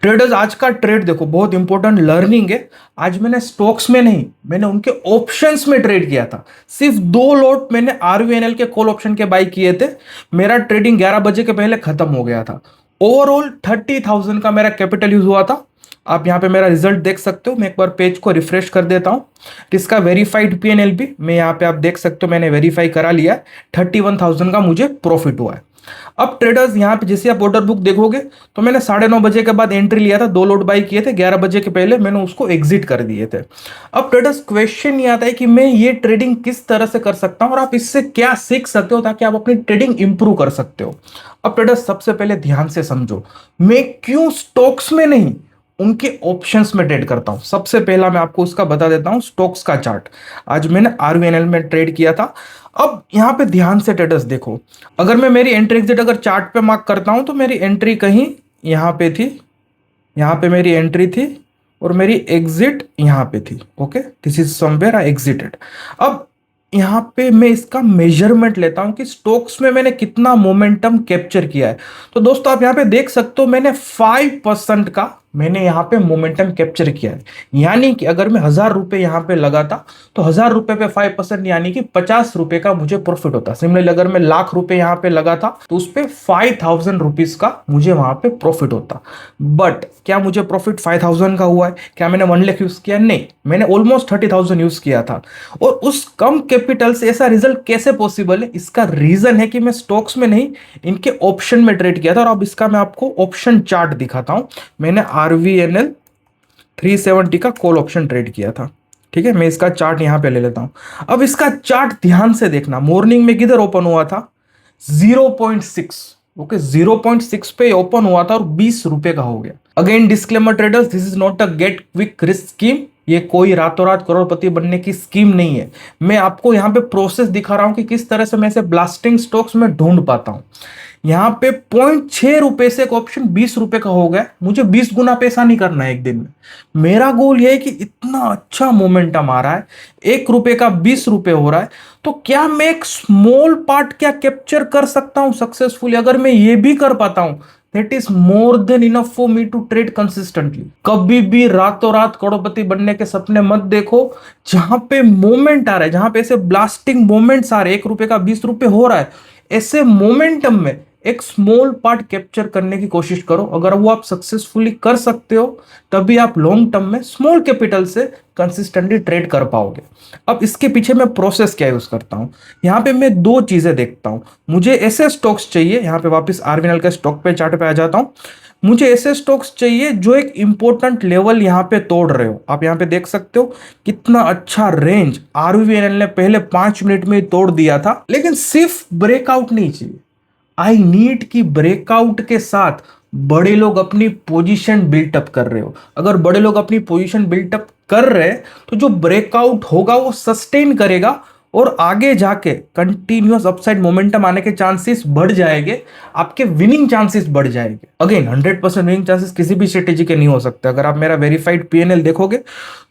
Traders, आज का trade देखो, बहुत इंपॉर्टेंट लर्निंग है। आज मैंने स्टॉक्स में नहीं, मैंने उनके ऑप्शंस में ट्रेड किया था। सिर्फ 2 लॉट मैंने आरवीएनएल के कॉल ऑप्शन के बाई किए थे। मेरा ट्रेडिंग 11 बजे के पहले खत्म हो गया था। ओवरऑल 30,000 का मेरा कैपिटल यूज हुआ था। आप यहाँ पे मेरा रिजल्ट देख सकते हो। मैं एक बार पेज को रिफ्रेश कर देता हूँ। इसका वेरीफाइड पीएनएल भी मैं यहाँ पे आप देख सकते हो, मैंने वेरीफाई करा लिया है। 31,000 का मुझे प्रॉफिट हुआ है। अब ट्रेडर्स, यहाँ पे जैसे आप ऑर्डर बुक देखोगे तो मैंने 9:30 बजे के बाद एंट्री लिया था, 2 लॉट बाई किए थे, 11 बजे के पहले मैंने उसको एग्जिट कर दिए थे। अब ट्रेडर्स, क्वेश्चन ये आता है कि मैं ये ट्रेडिंग किस तरह से कर सकता हूं और आप इससे क्या सीख सकते हो ताकि आप अपनी ट्रेडिंग इंप्रूव कर सकते हो। अब ट्रेडर्स, सबसे पहले ध्यान से समझो, मैं क्यों स्टॉक्स में नहीं उनके ऑप्शंस में ट्रेड करता हूं। सबसे पहला मैं आपको उसका बता देता हूं, स्टॉक्स का चार्ट। आज मैंने आरवीएनएल में ट्रेड किया था। अब यहां पे ध्यान से ट्रेडर्स देखो, अगर मैं मेरी एंट्री एग्जिट अगर चार्ट पे मार्क करता हूं तो मेरी एंट्री कहीं यहां पे थी, यहां पे मेरी एंट्री थी और मेरी एग्जिट यहां पे थी। Okay, this is somewhere I exerted. अब यहां पे मैं इसका मेजरमेंट लेता हूं कि स्टॉक्स में मैंने कितना मोमेंटम कैप्चर किया है। तो दोस्तों, आप यहां पे देख सकते हो, मैंने 5% का मैंने यहां पे मोमेंटम कैप्चर किया है। यानी कि अगर मैं 1,000 रुपए यहां पे लगाता तो 1,000 रुपए पे 5% यानी कि 50 रुपए का मुझे प्रॉफिट होता। सिमिलरली अगर मैं 1,00,000 रुपए यहां पे लगाता तो उस पे 5,000 रुपीज का मुझे वहां पे प्रॉफिट होता। बट क्या मुझे प्रॉफिट 5,000 का हुआ है? क्या मैंने 1 लाख यूज किया? नहीं, मैंने ऑलमोस्ट 30,000 यूज किया था। और उस कम कैपिटल से ऐसा रिजल्ट कैसे पॉसिबल है? इसका रीजन है कि मैं स्टॉक्स में नहीं, इनके ऑप्शन में ट्रेड किया था। और अब इसका मैं आपको ऑप्शन चार्ट दिखाता हूं। मैंने आरवीएनएल 370 का कॉल ऑप्शन ट्रेड किया था। ठीक है, मैं इसका चार्ट यहां पे ले लेता हूं। अब इसका चार्ट ध्यान से देखना, मॉर्निंग में किधर ओपन हुआ था? 0.6। ओके, 0.6 पे ओपन हुआ था और 20 रुपए का हो गया। Again disclaimer traders, this is not a get quick risk scheme. ये कोई रातों रात करोड़पति बनने की स्कीम नहीं है। मैं आपको यहां पे प्रोसेस दिखा रहा हूं कि किस तरह से मैं इसे ब्लास्टिंग स्टॉक्स में ढूंढ पाता हूं। यहां पे 0.6 रुपए से एक ऑप्शन 20 रुपए का हो गया। मुझे 20 गुना पैसा नहीं करना है एक दिन में। मेरा गोल यह है कि इतना अच्छा मोमेंटम आ रहा है, 1 रुपए का 20 रुपए हो रहा है, तो क्या मैं एक स्मॉल पार्ट क्या कैप्चर कर सकता हूं सक्सेसफुली? अगर मैं ये भी कर पाता हूं, that is more than enough for me to trade consistently. कभी भी रातों रात करोड़पति बनने के सपने मत देखो। जहां पे मोमेंट आ रहा है, जहां पे ऐसे ब्लास्टिंग मोमेंट्स आ रहे हैं, 1 रुपए का 20 रुपए हो रहा है, ऐसे मोमेंटम में एक स्मॉल पार्ट कैप्चर करने की कोशिश करो। अगर वो आप सक्सेसफुली कर सकते हो, तभी आप लॉन्ग टर्म में स्मॉल कैपिटल से कंसिस्टेंटली ट्रेड कर पाओगे। अब इसके पीछे मैं प्रोसेस क्या यूज करता हूं, यहां पे मैं 2 चीजें देखता हूं। मुझे ऐसे स्टॉक्स चाहिए, यहां पे वापस आरवीएनएल के स्टॉक पे चार्ट पे आ जाता हूं। मुझे ऐसे स्टॉक्स चाहिए जो एक इंपॉर्टेंट लेवल यहां पे तोड़ रहे हो। आप यहां पे देख सकते हो कितना अच्छा रेंज आरवीएनएल ने पहले 5 मिनट में ही तोड़ दिया था। लेकिन सिर्फ ब्रेकआउट नहीं चाहिए, आई नीड की ब्रेकआउट के साथ बड़े लोग अपनी पोजीशन बिल्टअप कर रहे हो। अगर बड़े लोग अपनी पोजीशन बिल्टअप कर रहे हैं तो जो ब्रेकआउट होगा वो सस्टेन करेगा और आगे जाके कंटिन्यूअस अपसाइड मोमेंटम आने के चांसेस बढ़ जाएंगे, आपके विनिंग चांसेस बढ़ जाएंगे। अगेन 100% विनिंग चांसेस किसी भी स्ट्रेटेजी के नहीं हो सकते। अगर आप मेरा वेरीफाइड पीएनएल देखोगे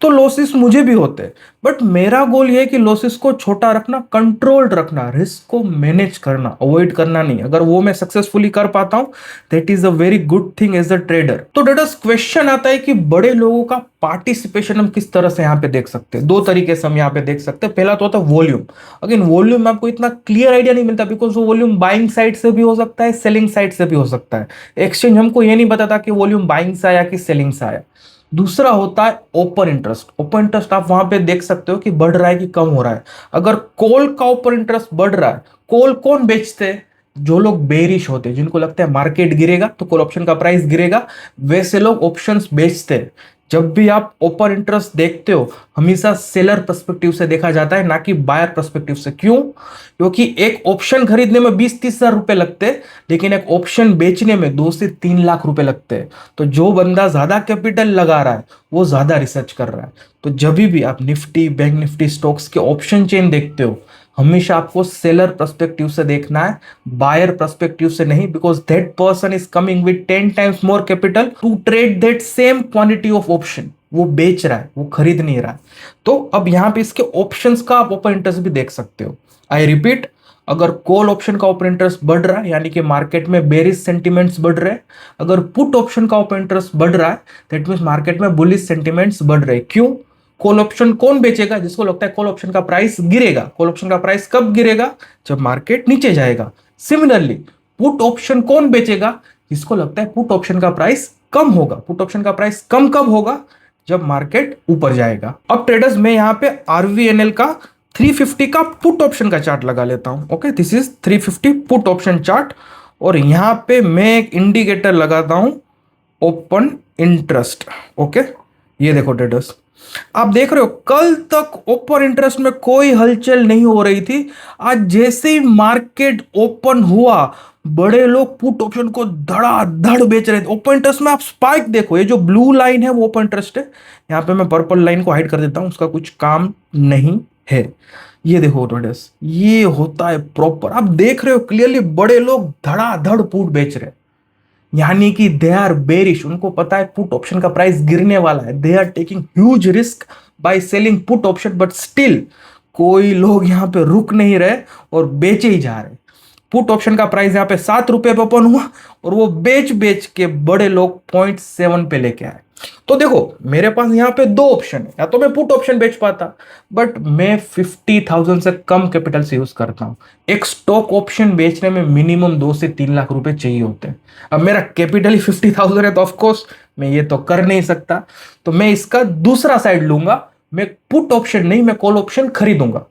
तो लॉसेस मुझे भी होते हैं, बट मेरा गोल ये है कि लॉसेस को छोटा रखना, कंट्रोल्ड रखना, रिस्क को मैनेज करना, अवॉइड करना नहीं। अगर वो मैं सक्सेसफुली कर पाता हूं, that is a very good thing as a trader. तो ट्रेडर्स, क्वेश्चन आता है कि बड़े लोगों का पार्टिसिपेशन हम किस तरह से यहां पे देख सकते हैं। 2 तरीके से हम यहां पे देख सकते हैं। पहला तो होता है वॉल्यूम। अगेन वॉल्यूम में आपको इतना क्लियर आइडिया नहीं मिलता, बिकॉज वो वॉल्यूम बाइंग साइड से भी हो सकता है, सेलिंग साइड से भी हो सकता है। एक्सचेंज हमको ये नहीं बताता कि वॉल्यूम बाइंग से आया कि सेलिंग से आया। दूसरा होता है ओपन इंटरेस्ट। ओपन इंटरेस्ट आप वहां पे देख सकते हो कि बढ़ रहा है कि कम हो रहा है। अगर कॉल का ओपन इंटरेस्ट बढ़ रहा है, कॉल कौन बेचते हैं? जो लोग बेरिश होते हैं, जिनको लगता है मार्केट गिरेगा तो कॉल ऑप्शन का प्राइस गिरेगा, वैसे लोग ऑप्शंस बेचते हैं। जब भी आप ओपन इंटरेस्ट देखते हो, हमेशा सेलर पर्सपेक्टिव से देखा जाता है, ना कि बायर पर्सपेक्टिव से। क्यों? क्योंकि एक ऑप्शन खरीदने में 20-30 हजार रुपए लगते हैं, लेकिन एक ऑप्शन बेचने में 2 से 3 लाख रुपए लगते हैं। तो जो बंदा ज्यादा कैपिटल लगा रहा है वो ज्यादा रिसर्च कर रहा है। तो जब भी आप निफ्टी, बैंक निफ्टी स्टॉक्स के ऑप्शन चेन देखते हो, हमेशा आपको सेलर पर्सपेक्टिव से देखना है, बायर पर्सपेक्टिव से नहीं। Because that person is coming with 10 times more capital to trade that same quantity of option. वो बेच रहा है, वो खरीद नहीं रहा है। तो अब यहां पे इसके ऑप्शंस का आप ओपन इंटरेस्ट भी देख सकते हो। आई रिपीट, अगर कॉल ऑप्शन का ओपन इंटरेस्ट बढ़ रहा है यानी कि मार्केट में बेरिश सेंटिमेंट्स बढ़ रहे हैं, अगर पुट ऑप्शन का ओपन इंटरेस्ट बढ़ रहा है दैट मींस मार्केट में बुलिश सेंटिमेंट्स बढ़ रहे हैं। क्यों? कॉल ऑप्शन कौन बेचेगा? जिसको लगता है कॉल ऑप्शन का प्राइस गिरेगा। कॉल ऑप्शन का प्राइस कब गिरेगा? जब मार्केट नीचे जाएगा। सिमिलरली पुट ऑप्शन कौन बेचेगा? जिसको लगता है पुट ऑप्शन का प्राइस कम होगा। पुट ऑप्शन का प्राइस कम कब होगा? जब मार्केट ऊपर जाएगा। अब ट्रेडर्स मैं यहां पे आरवीएनएल का 350 का पुट ऑप्शन का चार्ट लगा लेता हूं। Okay, this is 350 put option chart और यहां पे मैं एक इंडिकेटर लगाता हूं ओपन इंटरेस्ट। ओके, ये देखो ट्रेडर्स, आप देख रहे हो कल तक ओपन इंटरेस्ट में कोई हलचल नहीं हो रही थी। आज जैसे ही मार्केट ओपन हुआ बड़े लोग पुट ऑप्शन को धड़ाधड़ बेच रहे थे। ओपन इंटरेस्ट में आप स्पाइक देखो, ये जो ब्लू लाइन है वो ओपन इंटरेस्ट है। यहां पे मैं पर्पल लाइन को हाइड कर देता हूं, उसका कुछ काम नहीं है। ये देखो ट्रेडर्स, ये होता है प्रॉपर, आप देख रहे हो क्लियरली बड़े लोग धड़ाधड़ पुट बेच रहे हैं यानी कि दे आर बेरिश। उनको पता है पुट ऑप्शन का प्राइस गिरने वाला है। They are taking huge risk by selling put option, but still कोई लोग यहां पे रुक नहीं रहे और बेचे ही जा रहे। पुट ऑप्शन का प्राइस यहां पे 7 रुपए पे ओपन हुआ और वो बेच बेच के बड़े लोग 0.7 पे लेके आए। तो देखो मेरे पास यहां पे दो ऑप्शन है, या तो मैं पुट ऑप्शन बेच पाता, बट मैं 50,000 से कम कैपिटल से यूज करता हूं। एक स्टॉक ऑप्शन बेचने में मिनिमम 2 से 3 लाख रुपए चाहिए होते हैं। अब मेरा कैपिटल ही 50,000 है तो ऑफकोर्स मैं ये तो कर नहीं सकता, तो मैं इसका दूसरा साइड लूंगा। मैं पुट ऑप्शन नहीं, मैं कॉल ऑप्शन खरीदूंगा।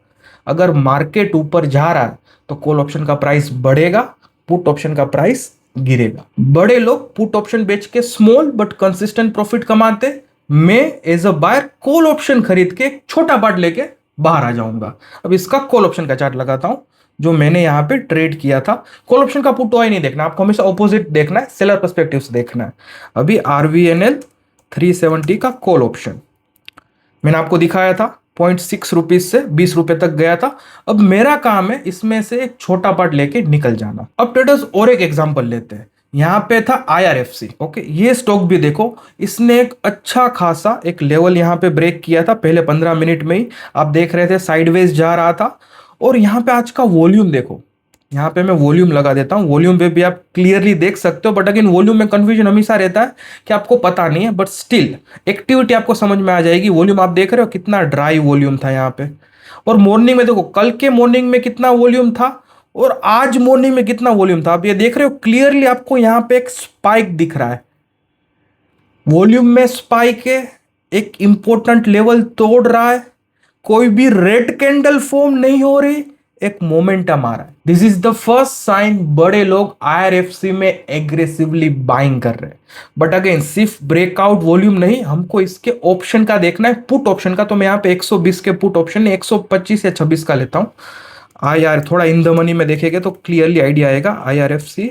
अगर मार्केट ऊपर जा रहा है तो कॉल ऑप्शन का प्राइस बढ़ेगा, पुट ऑप्शन का प्राइस गिरेगा। बड़े लोग पुट ऑप्शन बेच के स्मॉल बट कंसिस्टेंट प्रॉफिट कमाते। मैं as a buyer call option खरीद के एक छोटा पार्ट लेके बाहर आ जाऊंगा। अब इसका कॉल ऑप्शन का चार्ट लगाता हूं जो मैंने यहां पे ट्रेड किया था। कॉल ऑप्शन का पुट वाई नहीं देखना, आपको हमेशा ऑपोजिट देखना है, सेलर पर्सपेक्टिव से देखना है। अभी आरवीएनएल 370 का कॉल ऑप्शन मैंने आपको दिखाया था, 0.6 रुपीज से 20 रुपए तक गया था। अब मेरा काम है इसमें से एक छोटा पार्ट लेके निकल जाना। अब ट्रेडर्स और एक एग्जांपल लेते हैं। यहां पे था आईआरएफसी। ओके, ये स्टॉक भी देखो, इसने एक अच्छा खासा एक लेवल यहां पे ब्रेक किया था पहले 15 मिनट में ही। आप देख रहे थे साइडवेज जा रहा था और यहां पे आज का वॉल्यूम देखो, यहाँ पे मैं वॉल्यूम लगा देता हूँ। वॉल्यूम पे भी आप क्लियरली देख सकते हो, बट अगेन वॉल्यूम में कंफ्यूजन हमेशा रहता है कि आपको पता नहीं है, बट स्टिल एक्टिविटी आपको समझ में आ जाएगी। वॉल्यूम आप देख रहे हो कितना ड्राई वॉल्यूम था यहाँ पे। और मॉर्निंग में देखो, कल के मॉर्निंग में कितना वॉल्यूम था और आज मॉर्निंग में कितना वॉल्यूम था। आप ये देख रहे हो क्लियरली, आपको यहाँ पे एक स्पाइक दिख रहा है, वॉल्यूम में स्पाइक है, एक इंपॉर्टेंट लेवल तोड़ रहा है, कोई भी रेड कैंडल फॉर्म नहीं हो रही, एक मोमेंटम आ रहा है। This is the first sign बड़े लोग आईआरएफसी में एग्रेसिवली बाइंग कर रहे हैं। बट अगेन सिर्फ ब्रेकआउट वॉल्यूम नहीं, हमको इसके ऑप्शन का देखना है, पुट ऑप्शन का। तो मैं यहाँ पे 120 के पुट ऑप्शन 125 या 26 का लेता हूँ। आईआर थोड़ा इन द मनी में देखेंगे तो क्लियरली आइडिया आएगा। आईआरएफसी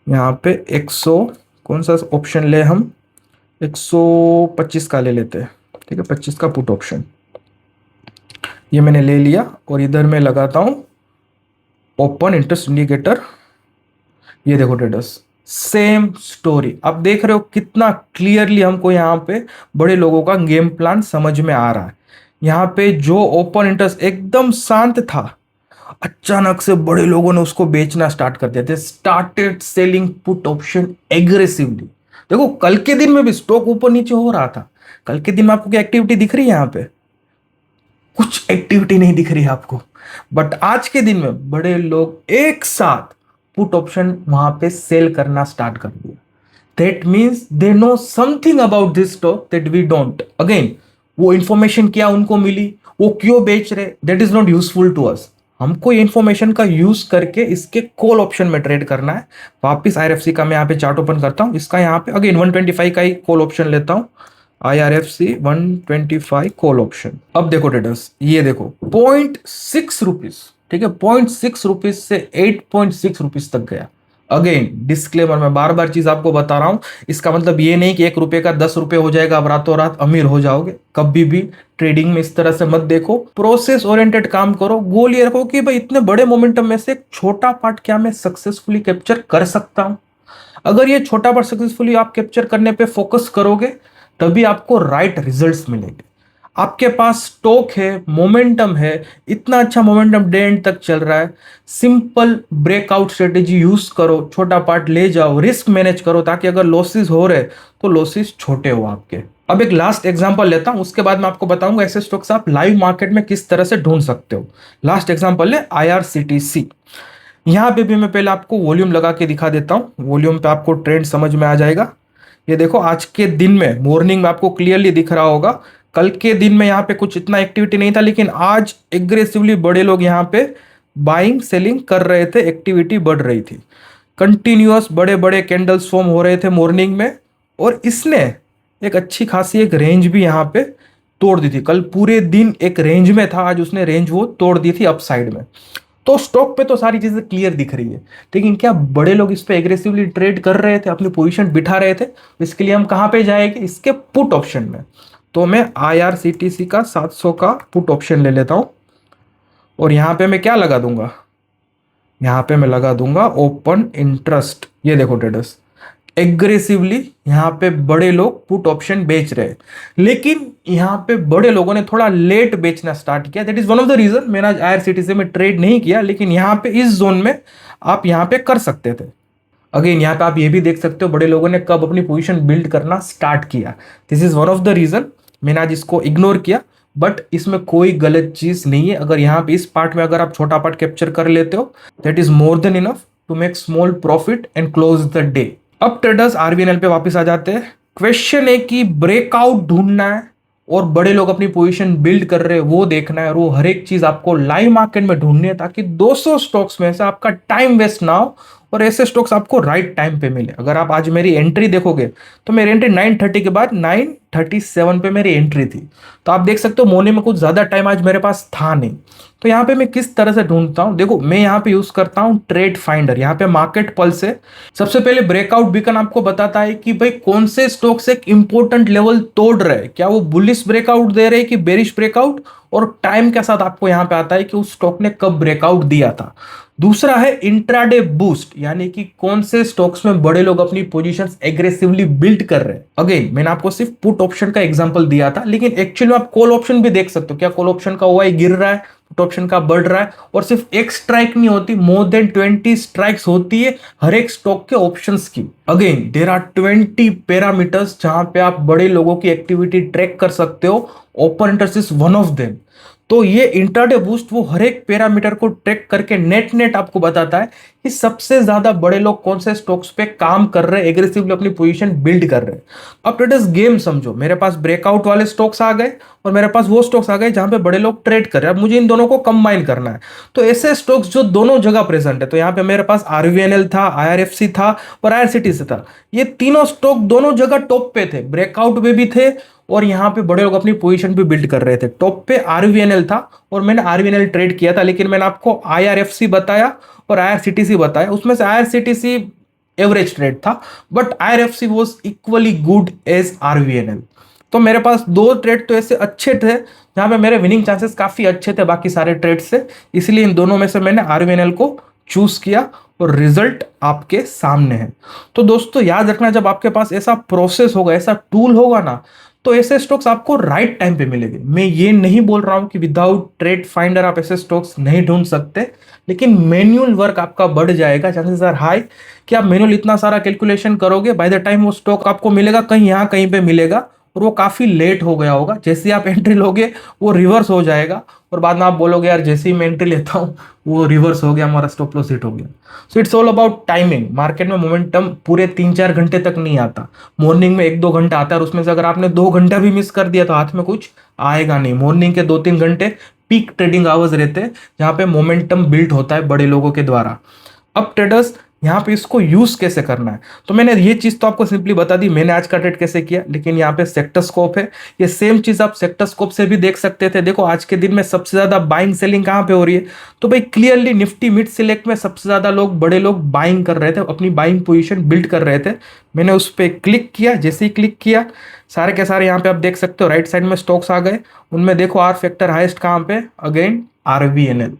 यहाँ पे 100 कौन सा ऑप्शन ले हम, 125 का ले लेते हैं। ठीक है, 25 का पुट ऑप्शन ये मैंने ले लिया और इधर मैं लगाता हूं ओपन इंटरेस्ट इंडिकेटर। ये देखो ट्रेडर्स, सेम स्टोरी आप देख रहे हो कितना क्लियरली हमको यहाँ पे बड़े लोगों का गेम प्लान समझ में आ रहा है। यहाँ पे जो ओपन इंटरेस्ट एकदम शांत था, अचानक से बड़े लोगों ने उसको बेचना स्टार्ट कर दिया। They started selling put option aggressively. देखो कल के दिन में भी स्टॉक ऊपर नीचे हो रहा था। कल के दिन में आपको क्या एक्टिविटी दिख रही है? यहाँ पे कुछ एक्टिविटी नहीं दिख रही है आपको, बट आज के दिन में बड़े लोग एक साथ पुट ऑप्शन वहां पे सेल करना स्टार्ट कर दिया। That means they know something about this stock that we don't. Again वो इंफॉर्मेशन क्या उनको मिली, वो क्यों बेच रहे, that is not useful to us. हमको ये इंफॉर्मेशन का यूज करके इसके कॉल ऑप्शन में ट्रेड करना है। वापिस आईआरएफसी का मैं यहाँ पे चार्ट ओपन करता हूँ। इसका यहाँ पे अगेन 125 का ही कॉल ऑप्शन लेता हूँ। IRFC 125 call option. अब देखो ट्रेडर्स, ये देखो 0.6 रुपीज, ठीक है, 0.6 रुपीज से 8.6 रुपीज तक गया। अगेन डिस्क्लेमर, मैं बार बार चीज आपको बता रहा हूं, इसका मतलब ये नहीं कि 1 रुपए का 10 रुपए हो जाएगा, अब रातों रात अमीर हो जाओगे। कभी भी ट्रेडिंग में इस तरह से मत देखो, प्रोसेस ओरिएंटेड काम करो। गोल ये रखो कि भाई इतने बड़े मोमेंटम में से एक छोटा पार्ट क्या मैं सक्सेसफुली कैप्चर कर सकता हूं। अगर ये छोटा पार्ट सक्सेसफुली आप कैप्चर करने पे फोकस करोगे तभी आपको राइट रिजल्ट्स मिलेंगे। आपके पास स्टॉक है, मोमेंटम है, इतना अच्छा मोमेंटम डे एंड तक चल रहा है, सिंपल ब्रेकआउट स्ट्रेटेजी यूज करो, छोटा पार्ट ले जाओ, रिस्क मैनेज करो, ताकि अगर लॉसेस हो रहे तो लॉसेस छोटे हो आपके। अब एक लास्ट एग्जांपल लेता हूं, उसके बाद मैं आपको बताऊंगा ऐसे स्टॉक्स आप लाइव मार्केट में किस तरह से ढूंढ सकते हो। लास्ट एग्जांपल है IRCTC। यहां पे भी मैं पहले आपको वॉल्यूम लगा के दिखा देता हूं, वॉल्यूम पे आपको ट्रेंड समझ में आ जाएगा। ये देखो आज के दिन में मॉर्निंग में आपको क्लियरली दिख रहा होगा, कल के दिन में यहाँ पे कुछ इतना एक्टिविटी नहीं था, लेकिन आज एग्रेसिवली बड़े लोग यहाँ पे बाइंग सेलिंग कर रहे थे, एक्टिविटी बढ़ रही थी, कंटिन्यूअस बड़े बड़े कैंडल्स फॉर्म हो रहे थे मॉर्निंग में। और इसने एक अच्छी खासी एक रेंज भी यहाँ पे तोड़ दी थी, कल पूरे दिन एक रेंज में था, आज उसने रेंज वो तोड़ दी थी अप साइड में। तो स्टॉक पे तो सारी चीजें क्लियर दिख रही है, लेकिन क्या बड़े लोग इस पे एग्रेसिवली ट्रेड कर रहे थे, अपनी पोजीशन बिठा रहे थे? इसके लिए हम कहां पे जाएंगे? इसके पुट ऑप्शन में। तो मैं IRCTC का 700 का पुट ऑप्शन ले लेता हूं, और यहां पे मैं क्या लगा दूंगा, यहां पे मैं लगा दूंगा ओपन इंटरेस्ट। ये देखो ट्रेडर्स, एग्रेसिवली यहाँ पे बड़े लोग पुट ऑप्शन बेच रहे हैं, लेकिन यहाँ पे बड़े लोगों ने थोड़ा लेट बेचना स्टार्ट किया। That is one of the reason मैंने आज IRCTC में ट्रेड नहीं किया, लेकिन यहाँ पे इस जोन में आप यहाँ पे कर सकते थे। अगेन यहाँ पे आप ये भी देख सकते हो बड़े लोगों ने कब अपनी पोजीशन बिल्ड करना स्टार्ट किया। This is one of the reason मैंने आज इसको इग्नोर किया, बट इसमें कोई गलत चीज नहीं है। अगर यहाँ पे इस पार्ट में अगर आप छोटा पार्ट कैप्चर कर लेते हो, that is more than enough to make small profit and close the day. अब ट्रेडर्स RVNL पे वापस आ जाते हैं। क्वेश्चन है कि ब्रेकआउट ढूंढना है और बड़े लोग अपनी पोजीशन बिल्ड कर रहे हैं वो देखना है, और वो हर एक चीज आपको लाइव मार्केट में ढूंढनी है, ताकि 200 स्टॉक्स में से आपका टाइम वेस्ट ना हो और ऐसे स्टॉक्स आपको राइट टाइम पे मिले। अगर आप आज मेरी एंट्री देखोगे तो मेरी एंट्री 9:30 के बाद 9:37 पे मेरी एंट्री थी। तो आप देख सकते हो मोने में कुछ ज्यादा टाइम आज मेरे पास था नहीं। तो यहाँ पे मैं किस तरह से ढूंढता हूँ, देखो मैं यहाँ पे यूज करता हूँ ट्रेड फाइंडर। यहाँ पे मार्केट पल्स है। सबसे पहले ब्रेकआउट बीकन आपको बताता है कि भाई कौन से स्टॉक्स एक इंपॉर्टेंट लेवल तोड़ रहे हैं, क्या वो बुलिश ब्रेकआउट दे रहे हैं कि बेरिश ब्रेकआउट, और टाइम के साथ आपको यहाँ पे आता है कि उस स्टॉक ने कब ब्रेकआउट दिया था। दूसरा है इंट्राडे बूस्ट, यानी कि कौन से स्टॉक्स में बड़े लोग अपनी पोजीशंस एग्रेसिवली बिल्ड कर रहे हैं। अगेन मैंने आपको सिर्फ पुट ऑप्शन का एग्जांपल दिया था, लेकिन एक्चुअली आप कॉल ऑप्शन भी देख सकते हो। क्या कॉल ऑप्शन का ओआई गिर रहा है, पुट ऑप्शन का बढ़ रहा है, और सिर्फ एक स्ट्राइक नहीं होती, मोर देन 20 स्ट्राइक्स होती है हर एक स्टॉक के ऑप्शंस की। अगेन देयर आर 20 पैरामीटर्स जहां पे आप बड़े लोगों की एक्टिविटी ट्रैक कर सकते हो। Open interest is one of them. तो ये इंट्राडे बूस्ट वो हर एक पैरामीटर को ट्रैक करके नेट नेट आपको बताता है कि सबसे ज्यादा बड़े लोग कौन से स्टॉक्स पे काम कर रहे हैं, एग्रेसिवली अपनी पोजीशन बिल्ड कर रहे हैं। अब ट्रेडर्स गेम समझो, मेरे पास ब्रेकआउट वाले स्टॉक्स आ गए और मेरे पास वो स्टॉक्स आ गए जहां पे बड़े लोग ट्रेड कर रहे हैं। अब मुझे इन दोनों को कंबाइन करना है, तो ऐसे स्टॉक्स जो दोनों जगह प्रेजेंट है, तो यहाँ पे मेरे पास RVNL था, IRFC था और IRCTC था। ये तीनों स्टॉक दोनों जगह टॉप पे थे, ब्रेकआउट में भी थे, और यहाँ पे बड़े लोग अपनी पोजीशन भी बिल्ड कर रहे थे। टॉप पे RVNL था और मैंने RVNL ट्रेड किया था, लेकिन मैंने आपको IRFC बताया और IRCTC बताया। उसमें से IRCTC एवरेज ट्रेड था, but IRFC was equally good as RVNL। तो मेरे पास दो ट्रेड तो ऐसे अच्छे थे जहां पे मेरे विनिंग चांसेस काफी अच्छे थे बाकी सारे ट्रेड से, इसलिए इन दोनों में से मैंने RVNL को चूज किया और रिजल्ट आपके सामने है। तो दोस्तों याद रखना, जब आपके पास ऐसा प्रोसेस होगा, ऐसा टूल होगा ना, तो ऐसे स्टॉक्स आपको राइट टाइम पे मिलेंगे। मैं ये नहीं बोल रहा हूं कि विदाउट ट्रेड फाइंडर आप ऐसे स्टॉक्स नहीं ढूंढ सकते, लेकिन मैन्युअल वर्क आपका बढ़ जाएगा। चांसेस आर हाई कि आप मैन्युअल इतना सारा कैलकुलेशन करोगे, बाय द टाइम वो स्टॉक आपको मिलेगा कहीं यहाँ कहीं पे मिलेगा, और वो काफी लेट हो गया होगा। जैसे आप एंट्री लोगे वो रिवर्स हो जाएगा, और बाद में आप बोलोगे यार जैसे ही मैं एंट्री लेता हूँ वो रिवर्स हो गया, हमारा स्टॉप लॉस हिट हो गया। So it's all about timing. Market में मोमेंटम पूरे 3-4 घंटे तक नहीं आता, मॉर्निंग में 1-2 घंटा आता है, और उसमें से अगर आपने 2 घंटा भी मिस कर दिया तो हाथ में कुछ आएगा नहीं। मॉर्निंग के 2-3 घंटे पीक ट्रेडिंग आवर्स रहते हैं जहां पे मोमेंटम बिल्ड होता है बड़े लोगों के द्वारा। अब ट्रेडर्स यहाँ पे इसको यूज कैसे करना है, तो मैंने ये चीज तो आपको सिंपली बता दी मैंने आज का ट्रेड कैसे किया, लेकिन यहाँ पे सेक्टर स्कोप है। ये सेम चीज आप सेक्टर स्कोप से भी देख सकते थे। देखो आज के दिन में सबसे ज्यादा बाइंग सेलिंग कहाँ पे हो रही है, तो भाई क्लियरली निफ्टी मिड सिलेक्ट में सबसे ज्यादा लोग बड़े लोग बाइंग कर रहे थे, अपनी बाइंग पोजिशन बिल्ड कर रहे थे। मैंने उस पर क्लिक किया, जैसे ही क्लिक किया सारे के सारे यहाँ पे आप देख सकते हो राइट साइड में स्टॉक्स आ गए। उनमें देखो आर फैक्टर हाइस्ट कहाँ पे, अगेन RVNL।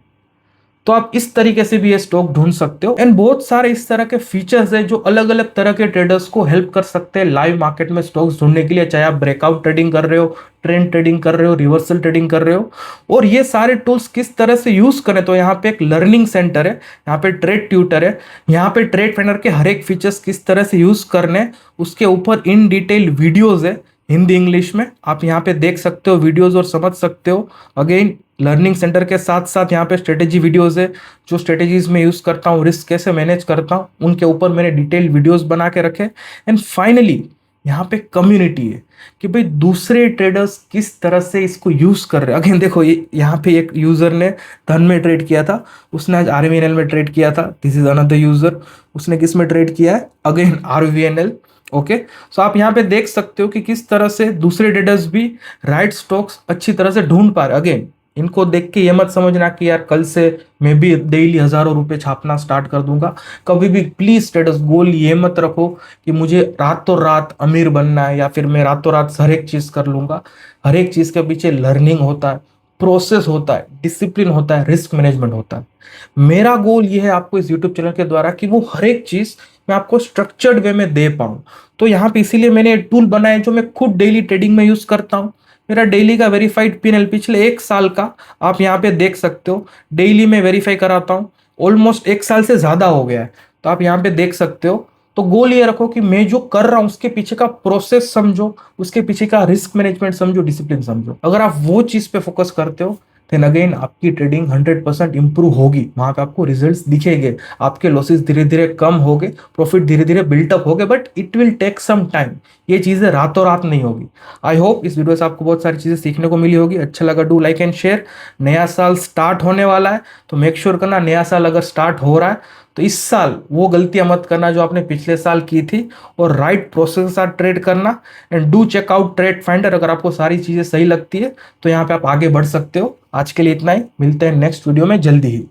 तो आप इस तरीके से भी ये स्टॉक ढूंढ सकते हो। एंड बहुत सारे इस तरह के फीचर्स है जो अलग अलग तरह के ट्रेडर्स को हेल्प कर सकते हैं लाइव मार्केट में स्टॉक्स ढूंढने के लिए, चाहे आप ब्रेकआउट ट्रेडिंग कर रहे हो, ट्रेंड ट्रेडिंग कर रहे हो, रिवर्सल ट्रेडिंग कर रहे हो। और ये सारे टूल्स किस तरह से यूज करें, तो यहाँ पे एक लर्निंग सेंटर है, यहाँ पे ट्रेड ट्यूटर है, यहाँ पे ट्रेड प्लानर के हर एक फीचर्स किस तरह से यूज करने उसके ऊपर इन डिटेल वीडियोज है हिंदी इंग्लिश में। आप यहाँ पे देख सकते हो वीडियोज और समझ सकते हो। अगेन लर्निंग सेंटर के साथ साथ यहाँ पे स्ट्रेटेजी वीडियोज है, जो स्ट्रेटेजीज में यूज करता हूँ, रिस्क कैसे मैनेज करता हूँ, उनके ऊपर मैंने डिटेल वीडियोज बना के रखे। एंड फाइनली यहाँ पे कम्युनिटी है कि भाई दूसरे ट्रेडर्स किस तरह से इसको यूज कर रहे हैं। अगेन देखो ये यहाँ पे एक यूजर ने धन में ट्रेड किया था, उसने आज आरवीएनएल में ट्रेड किया था। दिस इज अनदर यूजर, उसने किस में ट्रेड किया है, अगेन आरवीएनएल। ओके, सो आप यहाँ पे देख सकते हो कि किस तरह से दूसरे ट्रेडर्स भी राइट स्टॉक्स अच्छी तरह से ढूंढ पा रहे। अगेन इनको देख के ये मत समझना कि यार कल से मैं भी डेली हजारों रुपए छापना स्टार्ट कर दूंगा। कभी भी प्लीज ट्रेडर्स गोल ये मत रखो कि मुझे रातों रात अमीर बनना है या फिर मैं रातों रात हर एक चीज कर लूंगा। हर एक चीज के पीछे लर्निंग होता है, प्रोसेस होता है, डिसिप्लिन होता है, रिस्क मैनेजमेंट होता है। मेरा गोल ये है आपको इस यूट्यूब चैनल के द्वारा कि वो हर एक चीज मैं आपको स्ट्रक्चर्ड वे में दे पाऊं। तो यहाँ पे इसीलिए मैंने टूल बनाए जो मैं खुद डेली ट्रेडिंग में यूज करता हूँ। मेरा डेली का वेरीफाइड पीएनएल पिछले 1 साल का आप यहाँ पे देख सकते हो, डेली में वेरीफाई कराता हूँ। ऑलमोस्ट 1 साल से ज्यादा हो गया है, तो आप यहाँ पे देख सकते हो। तो गोल ये रखो कि मैं जो कर रहा हूं उसके पीछे का प्रोसेस समझो, उसके पीछे का रिस्क मैनेजमेंट समझो, डिसिप्लिन समझो। अगर आप वो चीज पे फोकस करते हो देन अगेन आपकी ट्रेडिंग 100% इंप्रूव होगी। वहां पे आपको रिजल्ट्स दिखेंगे, आपके लॉसेस धीरे धीरे कम होंगे, प्रॉफिट धीरे धीरे बिल्टअप होगे, but it will take some time. ये चीजें रातों रात नहीं होगी। आई होप इस वीडियो से आपको बहुत सारी चीजें सीखने को मिली होगी। अच्छा लगा डू लाइक एंड शेयर। नया साल स्टार्ट होने वाला है तो मेक श्योर करना नया साल अगर स्टार्ट हो रहा है तो इस साल वो गलतियां मत करना जो आपने पिछले साल की थी, और राइट प्रोसेस के साथ ट्रेड करना। And do check out trade finder, अगर आपको सारी चीजें सही लगती है तो यहाँ पे आप आगे बढ़ सकते हो। आज के लिए इतना ही, मिलते हैं नेक्स्ट वीडियो में जल्दी ही।